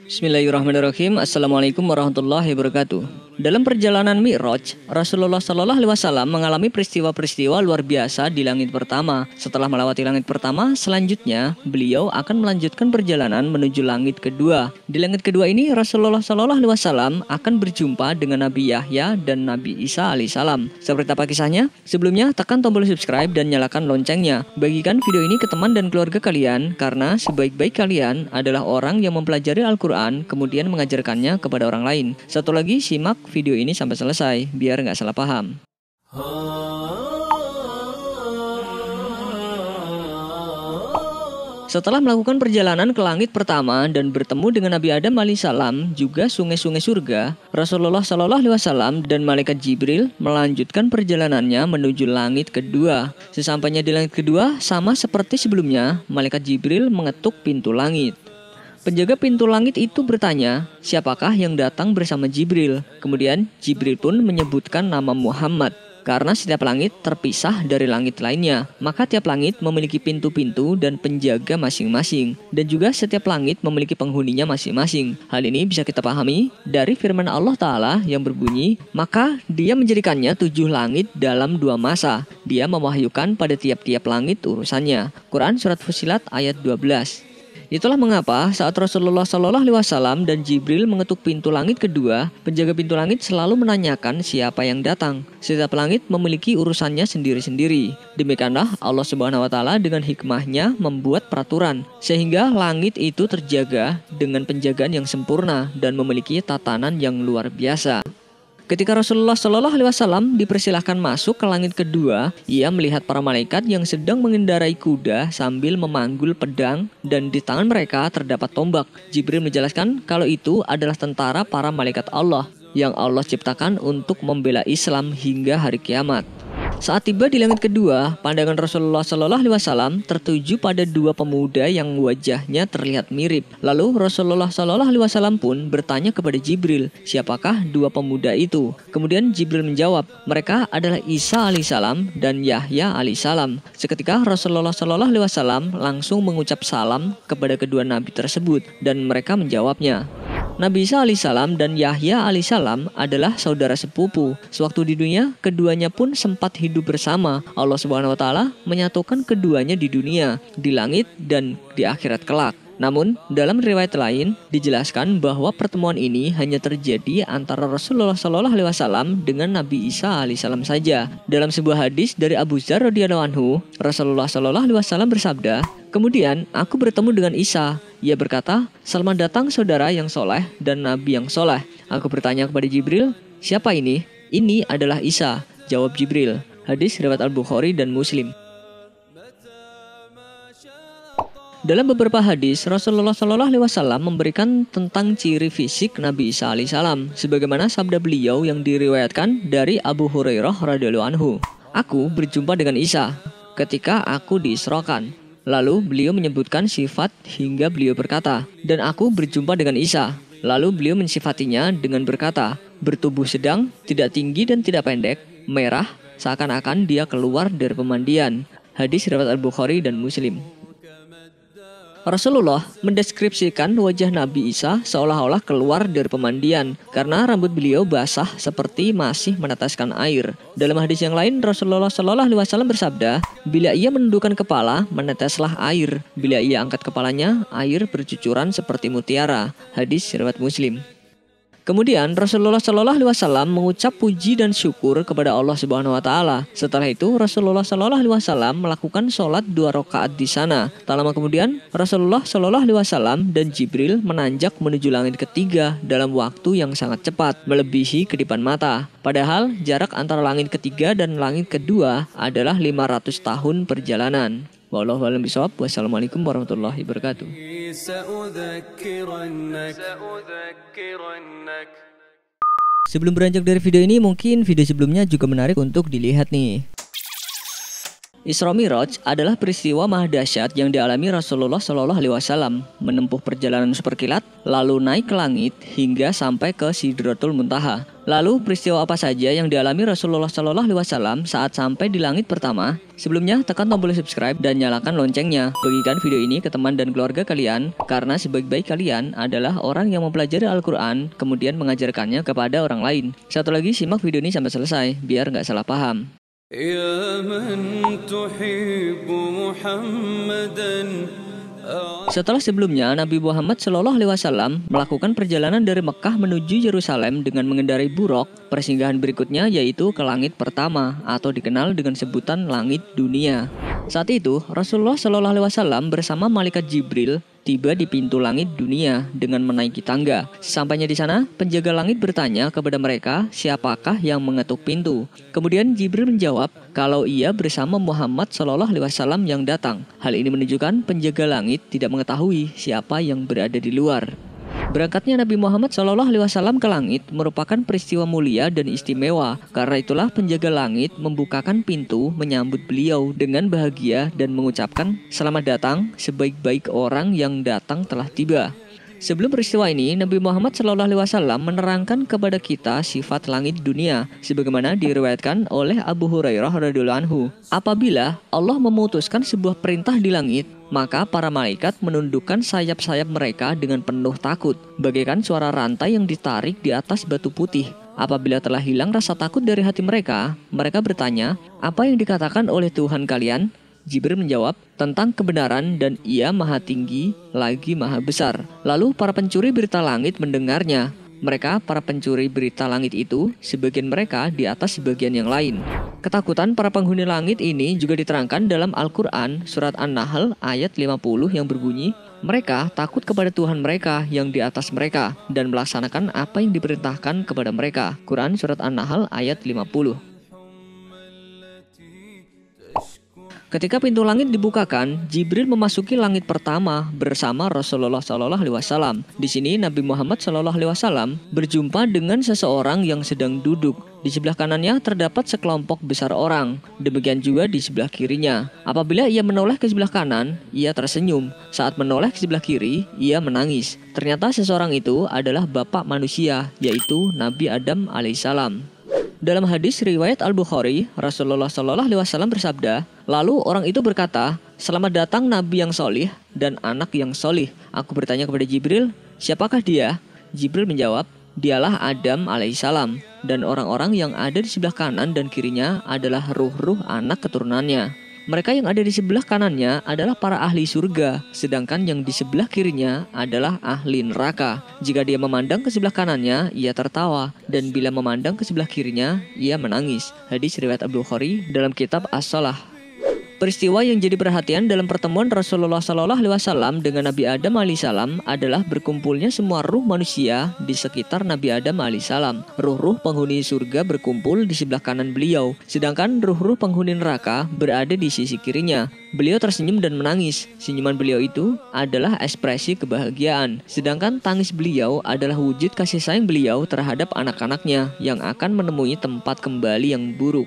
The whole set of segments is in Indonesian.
Bismillahirrahmanirrahim. Assalamualaikum warahmatullahi wabarakatuh. Dalam perjalanan Mi'raj, Rasulullah Shallallahu Alaihi Wasallam mengalami peristiwa-peristiwa luar biasa di langit pertama. Setelah melewati langit pertama, selanjutnya beliau akan melanjutkan perjalanan menuju langit kedua. Di langit kedua ini, Rasulullah Shallallahu Alaihi Wasallam akan berjumpa dengan Nabi Yahya dan Nabi Isa alaihissalam. Seperti apa kisahnya? Sebelumnya, tekan tombol subscribe dan nyalakan loncengnya. Bagikan video ini ke teman dan keluarga kalian, karena sebaik-baik kalian adalah orang yang mempelajari Al-Quran kemudian mengajarkannya kepada orang lain. Satu lagi, simak video ini sampai selesai biar nggak salah paham. Setelah melakukan perjalanan ke langit pertama dan bertemu dengan Nabi Adam alaihissalam, juga sungai-sungai surga, Rasulullah Shallallahu Alaihi Wasallam dan malaikat Jibril melanjutkan perjalanannya menuju langit kedua. Sesampainya di langit kedua, sama seperti sebelumnya, malaikat Jibril mengetuk pintu langit. Penjaga pintu langit itu bertanya, siapakah yang datang bersama Jibril? Kemudian Jibril pun menyebutkan nama Muhammad. Karena setiap langit terpisah dari langit lainnya, maka tiap langit memiliki pintu-pintu dan penjaga masing-masing. Dan juga setiap langit memiliki penghuninya masing-masing. Hal ini bisa kita pahami dari firman Allah Ta'ala yang berbunyi, maka dia menjadikannya 7 langit dalam 2 masa. Dia mewahyukan pada tiap-tiap langit urusannya. Quran Surat Fussilat ayat 12. Itulah mengapa saat Rasulullah Shallallahu Alaihi Wasallam dan Jibril mengetuk pintu langit kedua, penjaga pintu langit selalu menanyakan siapa yang datang. Setiap langit memiliki urusannya sendiri-sendiri. Demikianlah Allah Subhanahu Wa Taala dengan hikmahnya membuat peraturan sehingga langit itu terjaga dengan penjagaan yang sempurna dan memiliki tatanan yang luar biasa. Ketika Rasulullah Shallallahu Alaihi Wasallam dipersilahkan masuk ke langit kedua, ia melihat para malaikat yang sedang mengendarai kuda sambil memanggul pedang dan di tangan mereka terdapat tombak. Jibril menjelaskan kalau itu adalah tentara para malaikat Allah yang Allah ciptakan untuk membela Islam hingga hari kiamat. Saat tiba di langit kedua, pandangan Rasulullah Shallallahu Alaihi Wasallam tertuju pada 2 pemuda yang wajahnya terlihat mirip. Lalu Rasulullah Shallallahu Alaihi Wasallam pun bertanya kepada Jibril, siapakah 2 pemuda itu? Kemudian Jibril menjawab, mereka adalah Isa alaihissalam dan Yahya alaihissalam. Seketika Rasulullah Shallallahu Alaihi Wasallam langsung mengucap salam kepada kedua nabi tersebut dan mereka menjawabnya. Nabi Isa alaihissalam dan Yahya alaihissalam adalah saudara sepupu. Sewaktu di dunia, keduanya pun sempat hidup bersama. Allah Subhanahu Wa Taala menyatukan keduanya di dunia, di langit dan di akhirat kelak. Namun, dalam riwayat lain dijelaskan bahwa pertemuan ini hanya terjadi antara Rasulullah Shallallahu Alaihi Wasallam dengan Nabi Isa alaihissalam saja. Dalam sebuah hadis dari Abu Dzar radhiyallahu anhu, Rasulullah Shallallahu Alaihi Wasallam bersabda, kemudian aku bertemu dengan Isa. Ia berkata, selamat datang saudara yang soleh dan nabi yang soleh. Aku bertanya kepada Jibril, siapa ini? Ini adalah Isa, jawab Jibril. Hadis riwayat Al-Bukhari dan Muslim. Dalam beberapa hadis, Rasulullah Shallallahu Alaihi Wasallam memberikan tentang ciri fisik Nabi Isa alaihissalam, sebagaimana sabda beliau yang diriwayatkan dari Abu Hurairah radhiyallahu anhu. Aku berjumpa dengan Isa ketika aku diisrokan. Lalu beliau menyebutkan sifat hingga beliau berkata, dan aku berjumpa dengan Isa. Lalu beliau mensifatinya dengan berkata, bertubuh sedang, tidak tinggi dan tidak pendek, merah, seakan-akan dia keluar dari pemandian. Hadis riwayat Al-Bukhari dan Muslim. Rasulullah mendeskripsikan wajah Nabi Isa seolah-olah keluar dari pemandian karena rambut beliau basah seperti masih meneteskan air. Dalam hadis yang lain, Rasulullah Shallallahu Alaihi Wasallam bersabda, bila ia menundukkan kepala, meneteslah air. Bila ia angkat kepalanya, air bercucuran seperti mutiara. Hadis riwayat Muslim. Kemudian Rasulullah Shallallahu Alaihi Wasallam mengucap puji dan syukur kepada Allah Subhanahu Wa Taala. Setelah itu Rasulullah Shallallahu Alaihi Wasallam melakukan sholat 2 rakaat di sana. Tak lama kemudian Rasulullah Shallallahu Alaihi Wasallam dan Jibril menanjak menuju langit ketiga dalam waktu yang sangat cepat, melebihi kedipan mata. Padahal jarak antara langit ketiga dan langit kedua adalah 500 tahun perjalanan. Wallahu a'lam bishawab. Wassalamualaikum warahmatullahi wabarakatuh. Sebelum beranjak dari video ini, mungkin video sebelumnya juga menarik untuk dilihat nih. Isra Miraj adalah peristiwa maha dahsyat yang dialami Rasulullah Shallallahu Alaihi Wasallam, menempuh perjalanan seperkilat, lalu naik ke langit hingga sampai ke Sidratul Muntaha. Lalu peristiwa apa saja yang dialami Rasulullah Shallallahu Alaihi Wasallam saat sampai di langit pertama? Sebelumnya tekan tombol subscribe dan nyalakan loncengnya. Bagikan video ini ke teman dan keluarga kalian, karena sebaik-baik kalian adalah orang yang mempelajari Al-Quran kemudian mengajarkannya kepada orang lain. Satu lagi, simak video ini sampai selesai biar nggak salah paham. Setelah sebelumnya Nabi Muhammad Shallallahu Alaihi Wasallam melakukan perjalanan dari Mekah menuju Yerusalem dengan mengendarai buraq, persinggahan berikutnya yaitu ke langit pertama atau dikenal dengan sebutan langit dunia. Saat itu Rasulullah Shallallahu Alaihi Wasallam bersama malaikat Jibril tiba di pintu langit dunia dengan menaiki tangga. Sesampainya di sana, penjaga langit bertanya kepada mereka siapakah yang mengetuk pintu. Kemudian Jibril menjawab kalau ia bersama Muhammad Shallallahu Alaihi Wasallam yang datang. Hal ini menunjukkan penjaga langit tidak mengetahui siapa yang berada di luar. Berangkatnya Nabi Muhammad Shallallahu Alaihi Wasallam ke langit merupakan peristiwa mulia dan istimewa. Karena itulah penjaga langit membukakan pintu menyambut beliau dengan bahagia dan mengucapkan selamat datang, sebaik-baik orang yang datang telah tiba. Sebelum peristiwa ini, Nabi Muhammad Shallallahu Alaihi Wasallam menerangkan kepada kita sifat langit dunia, sebagaimana diriwayatkan oleh Abu Hurairah radhiyallahu anhu. Apabila Allah memutuskan sebuah perintah di langit, maka para malaikat menundukkan sayap-sayap mereka dengan penuh takut, bagaikan suara rantai yang ditarik di atas batu putih. Apabila telah hilang rasa takut dari hati mereka, mereka bertanya, apa yang dikatakan oleh Tuhan kalian? Jibril menjawab, tentang kebenaran dan ia maha tinggi lagi maha besar. Lalu para pencuri berita langit mendengarnya. Mereka, para pencuri berita langit itu, sebagian mereka di atas sebagian yang lain. Ketakutan para penghuni langit ini juga diterangkan dalam Al-Quran, surat An-Nahl ayat 50 yang berbunyi, mereka takut kepada Tuhan mereka yang di atas mereka dan melaksanakan apa yang diperintahkan kepada mereka. Quran surat An-Nahl ayat 50. Ketika pintu langit dibukakan, Jibril memasuki langit pertama bersama Rasulullah Shallallahu Alaihi Wasallam. Di sini Nabi Muhammad Shallallahu Alaihi Wasallam berjumpa dengan seseorang yang sedang duduk. Di sebelah kanannya terdapat sekelompok besar orang. Demikian juga di sebelah kirinya. Apabila ia menoleh ke sebelah kanan, ia tersenyum. Saat menoleh ke sebelah kiri, ia menangis. Ternyata seseorang itu adalah bapak manusia, yaitu Nabi Adam alaihissalam. Dalam hadis riwayat Al-Bukhari, Rasulullah Shallallahu Alaihi Wasallam bersabda, lalu orang itu berkata, selamat datang Nabi yang solih dan anak yang solih. Aku bertanya kepada Jibril, siapakah dia? Jibril menjawab, dialah Adam alaihissalam, dan orang-orang yang ada di sebelah kanan dan kirinya adalah ruh-ruh anak keturunannya. Mereka yang ada di sebelah kanannya adalah para ahli surga, sedangkan yang di sebelah kirinya adalah ahli neraka. Jika dia memandang ke sebelah kanannya, ia tertawa, dan bila memandang ke sebelah kirinya, ia menangis. Hadis riwayat Al-Bukhari dalam kitab As-Shalah. Peristiwa yang jadi perhatian dalam pertemuan Rasulullah Shallallahu Alaihi Wasallam dengan Nabi Adam alaihissalam adalah berkumpulnya semua ruh manusia di sekitar Nabi Adam alaihissalam. Ruh-ruh penghuni surga berkumpul di sebelah kanan beliau, sedangkan ruh-ruh penghuni neraka berada di sisi kirinya. Beliau tersenyum dan menangis. Senyuman beliau itu adalah ekspresi kebahagiaan, sedangkan tangis beliau adalah wujud kasih sayang beliau terhadap anak-anaknya yang akan menemui tempat kembali yang buruk.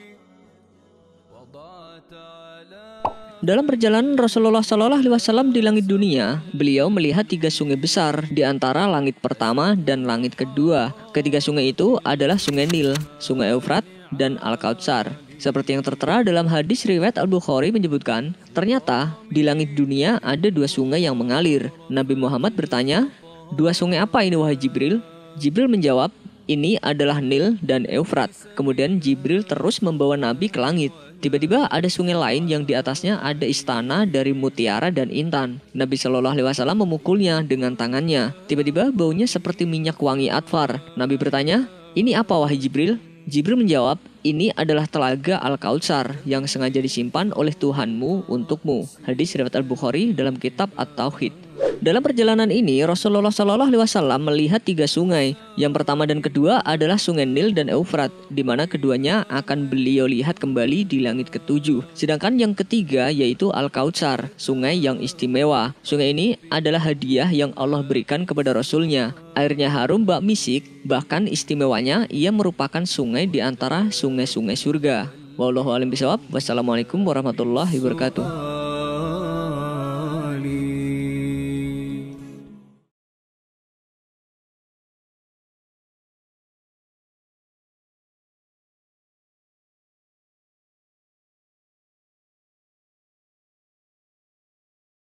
Dalam perjalanan Rasulullah Shallallahu Alaihi Wasallam di langit dunia, beliau melihat 3 sungai besar di antara langit pertama dan langit kedua. Ketiga sungai itu adalah Sungai Nil, Sungai Eufrat, dan Al-Kautsar. Seperti yang tertera dalam hadis riwayat Al-Bukhari menyebutkan, ternyata di langit dunia ada 2 sungai yang mengalir. Nabi Muhammad bertanya, 2 sungai apa ini wahai Jibril? Jibril menjawab, ini adalah Nil dan Eufrat. Kemudian Jibril terus membawa Nabi ke langit. Tiba-tiba ada sungai lain yang di atasnya ada istana dari mutiara dan intan. Nabi Shallallahu Alaihi Wasallam memukulnya dengan tangannya. Tiba-tiba baunya seperti minyak wangi atfar. Nabi bertanya, ini apa wahai Jibril? Jibril menjawab, ini adalah telaga Al-Kautsar yang sengaja disimpan oleh Tuhanmu untukmu. Hadis riwayat Al-Bukhari dalam kitab At-Tauhid. Dalam perjalanan ini, Rasulullah Shallallahu Alaihi Wasallam melihat 3 sungai. Yang pertama dan kedua adalah Sungai Nil dan Eufrat, di mana keduanya akan beliau lihat kembali di langit ke-7. Sedangkan yang ketiga yaitu Al-Kautsar, sungai yang istimewa. Sungai ini adalah hadiah yang Allah berikan kepada Rasulnya. Airnya harum bak misik, bahkan istimewanya ia merupakan sungai di antara sungai-sungai surga. Wallahu a'lam bishawab. Wassalamualaikum warahmatullahi wabarakatuh.